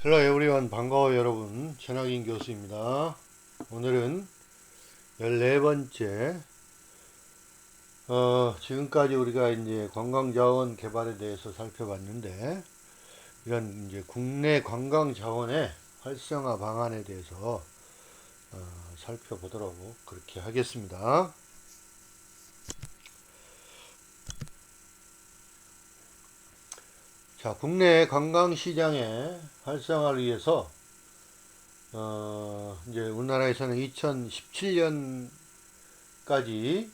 헬로 에브리원 반가워요 여러분. 전학인 교수입니다. 오늘은 14번째 지금까지 우리가 이제 관광자원 개발에 대해서 살펴봤는데, 이런 이제 국내 관광자원의 활성화 방안에 대해서 살펴보도록 그렇게 하겠습니다. 자, 국내 관광시장의 활성화를 위해서 이제 우리나라에서는 2017년까지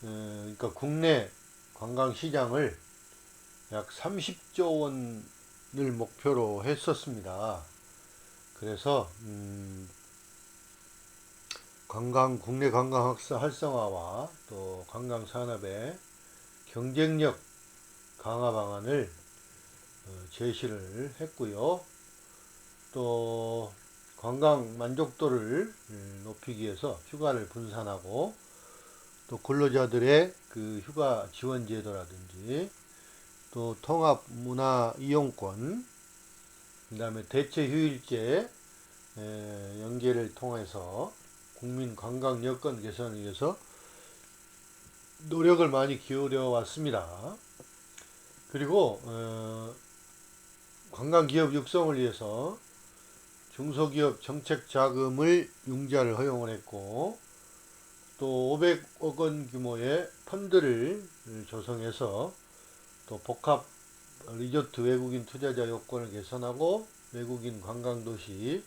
그러니까 국내 관광시장을 약 30조 원을 목표로 했었습니다. 그래서 국내 관광 활성화와 또 관광 산업의 경쟁력 강화 방안을 제시를 했고요. 또 관광 만족도를 높이기 위해서 휴가를 분산하고, 또 근로자들의 그 휴가 지원 제도라든지, 또 통합 문화 이용권, 그 다음에 대체 휴일제 연계를 통해서 국민 관광 여건 개선을 위해서 노력을 많이 기울여 왔습니다. 그리고 관광기업 육성을 위해서 중소기업 정책 자금을 융자를 허용을 했고, 또 500억 원 규모의 펀드를 조성해서 또 복합 리조트 외국인 투자자 요건을 개선하고, 외국인 관광도시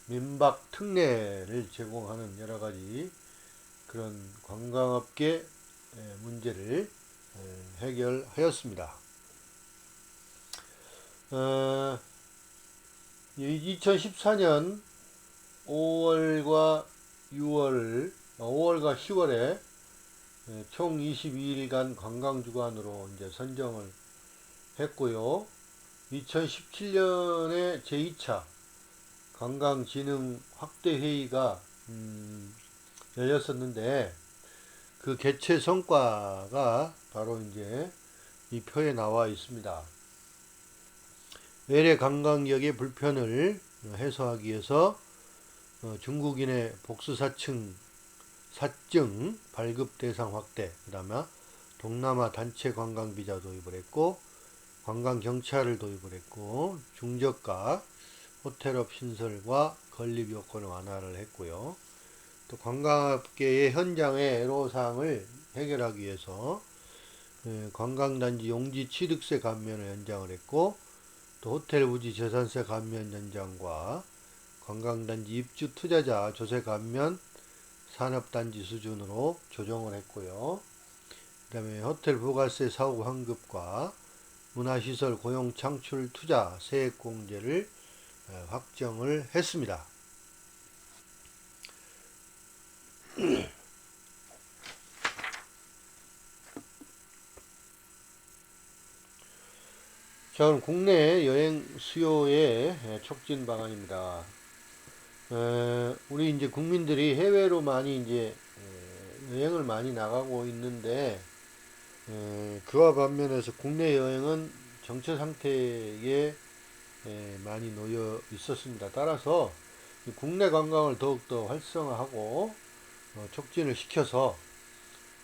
민박 특례를 제공하는 여러 가지 그런 관광업계 문제를 해결하였습니다. 2014년 5월과 10월에 총 22일간 관광주간으로 이제 선정을 했고요. 2017년에 제2차 관광진흥 확대회의가 열렸었는데, 그 개최 성과가 바로 이제 이 표에 나와 있습니다. 외래 관광객의 불편을 해소하기 위해서 중국인의 복수사증 발급 대상 확대, 그 다음에 동남아 단체 관광 비자 도입을 했고, 관광 경찰을 도입을 했고, 중저가 호텔업 신설과 건립 요건을 완화를 했고요. 또 관광업계의 현장의 애로사항을 해결하기 위해서 관광단지 용지 취득세 감면을 연장을 했고, 또 호텔 부지 재산세 감면 연장과 관광단지 입주 투자자 조세 감면 산업단지 수준으로 조정을 했고요. 그 다음에 호텔 부가세 사후 환급과 문화시설 고용 창출 투자 세액공제를 확정을 했습니다. 자, 그럼 국내 여행 수요의 촉진 방안입니다. 우리 이제 국민들이 해외로 많이 이제 여행을 많이 나가고 있는데, 그와 반면에서 국내 여행은 정체 상태에 많이 놓여 있었습니다. 따라서 국내 관광을 더욱더 활성화하고 촉진을 시켜서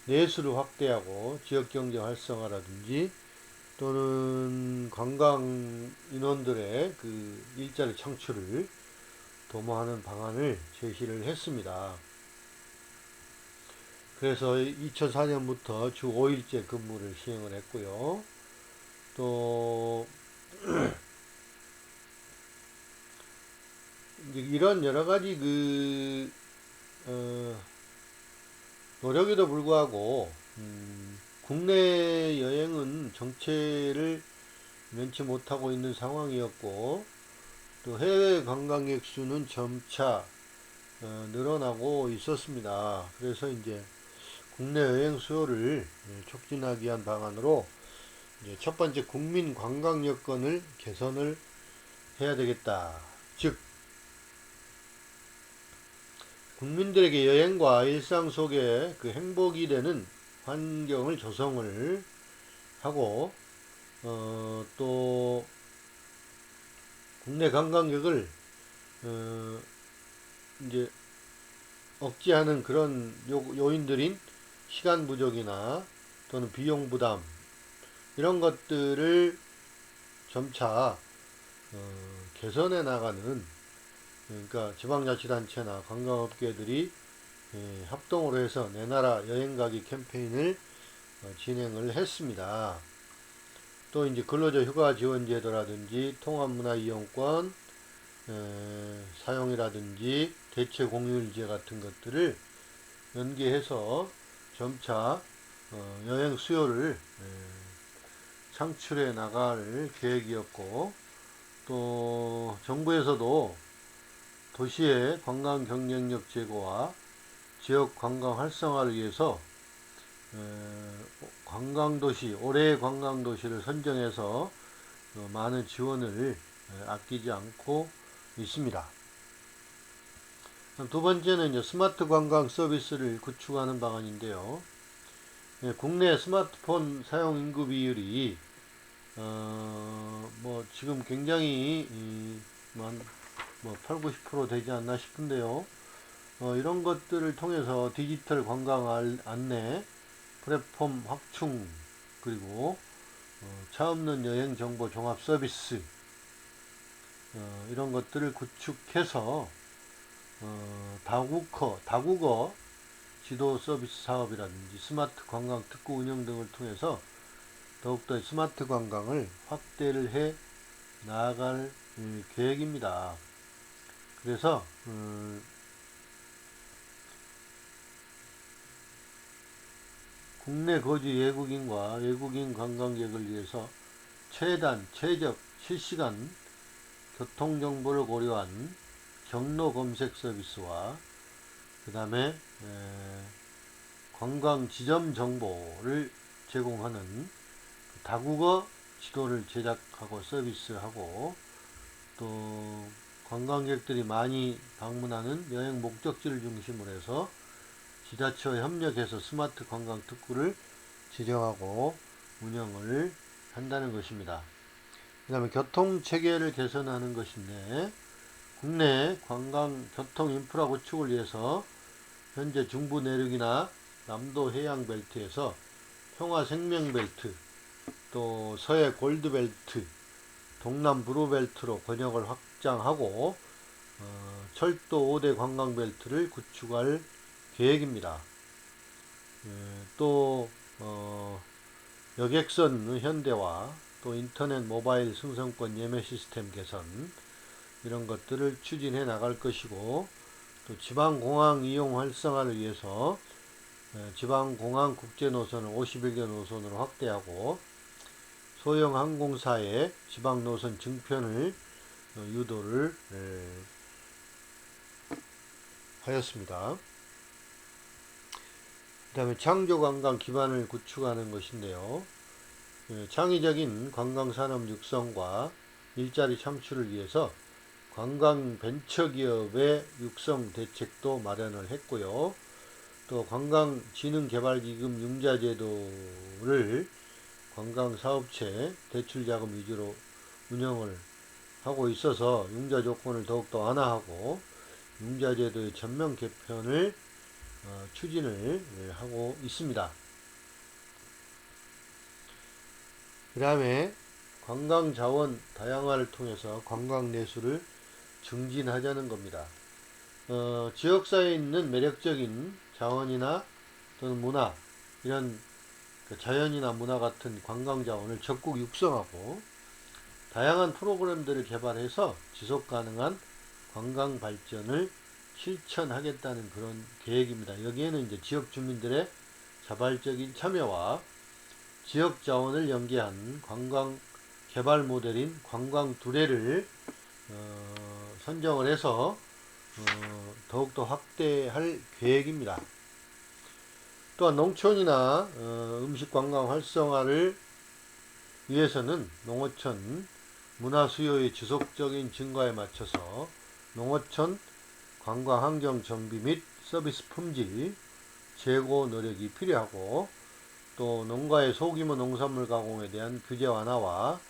내수를 확대하고 지역경제 활성화라든지, 또는 관광 인원들의 그 일자리 창출을 도모하는 방안을 제시를 했습니다. 그래서 2004년부터 주 5일제 근무를 시행을 했고요. 또 이런 여러 가지 노력에도 불구하고 국내 여행은 정체를 면치 못하고 있는 상황이었고, 또 해외 관광객 수는 점차 늘어나고 있었습니다. 그래서 이제 국내 여행 수요를 촉진하기 위한 방안으로 이제 첫 번째, 국민 관광 여건을 개선을 해야 되겠다. 즉, 국민들에게 여행과 일상 속에 그 행복이 되는 환경을 조성을 하고, 또 국내 관광객을 이제 억제하는 그런 요인들인 시간 부족이나 또는 비용 부담 이런 것들을 점차 개선해 나가는, 그러니까 지방자치단체나 관광업계들이 합동으로 해서 내 나라 여행가기 캠페인을 진행을 했습니다. 또 이제 근로자 휴가 지원 제도라든지 통합문화 이용권 사용이라든지 대체 공휴일제 같은 것들을 연계해서 점차 여행 수요를 창출해 나갈 계획이었고, 또 정부에서도 도시의 관광 경쟁력 제고와 지역 관광 활성화를 위해서 관광도시, 올해의 관광도시를 선정해서 많은 지원을 아끼지 않고 있습니다. 두 번째는 이제 스마트 관광 서비스를 구축하는 방안인데요. 국내 스마트폰 사용 인구 비율이 지금 굉장히 뭐 8, 90% 되지 않나 싶은데요. 이런 것들을 통해서 디지털 관광 안내, 플랫폼 확충, 그리고 차 없는 여행 정보 종합 서비스, 이런 것들을 구축해서 다국어 지도 서비스 사업이라든지 스마트 관광 특구 운영 등을 통해서 더욱더 스마트 관광을 확대를 해 나아갈 계획입니다. 그래서 국내 거주 외국인과 외국인 관광객을 위해서 최적, 실시간 교통정보를 고려한 경로 검색 서비스와 그 다음에 관광 지점 정보를 제공하는 다국어 지도를 제작하고 서비스하고, 또 관광객들이 많이 방문하는 여행 목적지를 중심으로 해서 지자체와 협력해서 스마트 관광 특구를 지정하고 운영을 한다는 것입니다. 그 다음에 교통 체계를 개선하는 것인데, 국내 관광 교통 인프라 구축을 위해서 현재 중부 내륙이나 남도 해양 벨트에서 평화 생명 벨트, 또 서해 골드 벨트, 동남 브루 벨트로 번역을 확장하고 철도 5대 관광 벨트를 구축할 계획입니다. 또 여객선 현대화, 또 인터넷 모바일 승선권 예매 시스템 개선, 이런 것들을 추진해 나갈 것이고, 또 지방공항 이용 활성화를 위해서 지방공항 국제노선을 51개 노선으로 확대하고, 소형 항공사의 지방노선 증편을 유도를 하였습니다. 그 다음에 창조관광 기반을 구축하는 것인데요. 창의적인 관광산업 육성과 일자리 창출을 위해서 관광 벤처기업의 육성 대책도 마련을 했고요. 또 관광진흥개발기금 융자제도를 관광사업체 대출자금 위주로 운영을 하고 있어서 융자 조건을 더욱더 완화하고 융자제도의 전면 개편을 추진을 하고 있습니다. 그 다음에 관광자원 다양화를 통해서 관광내수를 증진하자는 겁니다. 지역사회에 있는 매력적인 자원이나 또는 문화, 이런 자연이나 문화 같은 관광자원을 적극 육성하고 다양한 프로그램들을 개발해서 지속가능한 관광 발전을 실천하겠다는 그런 계획입니다. 여기에는 이제 지역 주민들의 자발적인 참여와 지역 자원을 연계한 관광 개발 모델인 관광 두레를 선정을 해서 더욱더 확대할 계획입니다. 또한 농촌이나 음식 관광 활성화를 위해서는 농어촌 문화 수요의 지속적인 증가에 맞춰서 농어촌 관광 환경 정비 및 서비스 품질 제고 노력이 필요하고, 또 농가의 소규모 농산물 가공에 대한 규제 완화와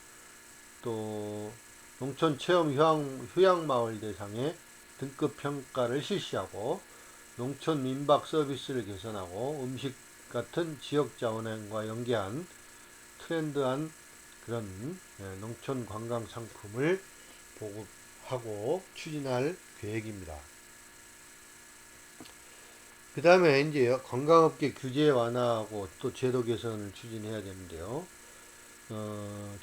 또 농촌 체험 휴양마을 대상의 등급 평가를 실시하고 농촌 민박 서비스를 개선하고 음식 같은 지역 자원과 연계한 트렌드한 그런 농촌 관광 상품을 보급하고 추진할 계획입니다. 그 다음에 이제 관광업계 규제 완화하고 또 제도 개선을 추진해야 되는데요.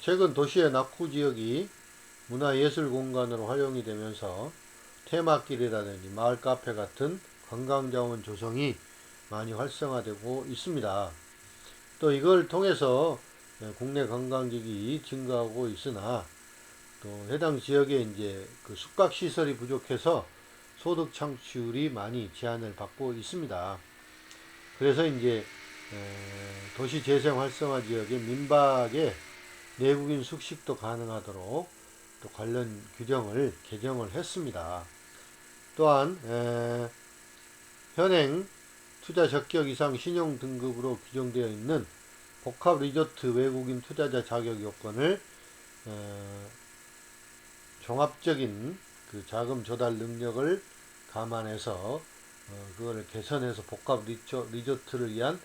최근 도시의 낙후 지역이 문화예술 공간으로 활용이 되면서 테마길이라든지 마을 카페 같은 관광자원 조성이 많이 활성화되고 있습니다. 또 이걸 통해서 국내 관광객이 증가하고 있으나 또 해당 지역에 이제 그 숙박 시설이 부족해서 소득 창출이 많이 제한을 받고 있습니다. 그래서 이제 도시 재생 활성화 지역의 민박에 내국인 숙식도 가능하도록 또 관련 규정을 개정을 했습니다. 또한 현행 투자 적격 이상 신용 등급으로 규정되어 있는 복합 리조트 외국인 투자자 자격 요건을 종합적인 그 자금 조달 능력을 감안해서 그거를 개선해서 복합 리조트를 위한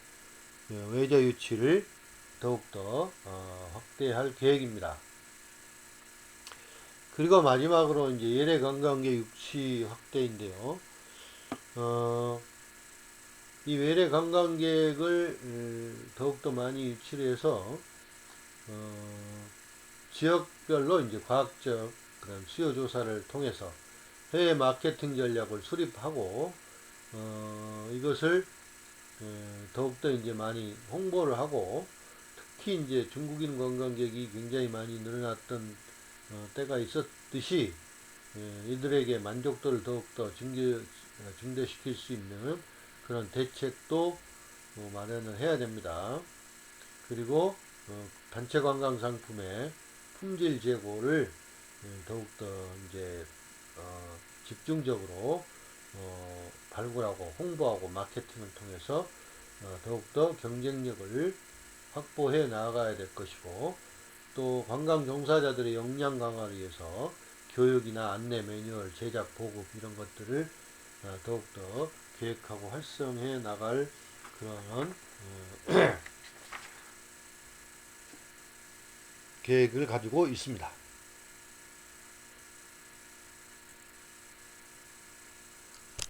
외자 유치를 더욱더 확대할 계획입니다. 그리고 마지막으로 이제 예외 관광객 유치 확대인데요. 이 외래 관광객을 더욱더 많이 유치를 해서 지역별로 이제 과학적 그런 수요 조사를 통해서 해외 마케팅 전략을 수립하고 이것을 더욱더 이제 많이 홍보를 하고 특히 이제 중국인 관광객이 굉장히 많이 늘어났던 때가 있었듯이 이들에게 만족도를 더욱더 증대시킬 수 있는 그런 대책도 마련을 해야 됩니다. 그리고 단체 관광 상품의 품질 제고를 더욱더 이제 집중적으로 발굴하고 홍보하고 마케팅을 통해서 더욱더 경쟁력을 확보해 나가야 될 것이고 또 관광 종사자들의 역량 강화를 위해서 교육이나 안내 매뉴얼 제작 보급 이런 것들을 더욱더 계획하고 활성해 나갈 그런 계획을 가지고 있습니다.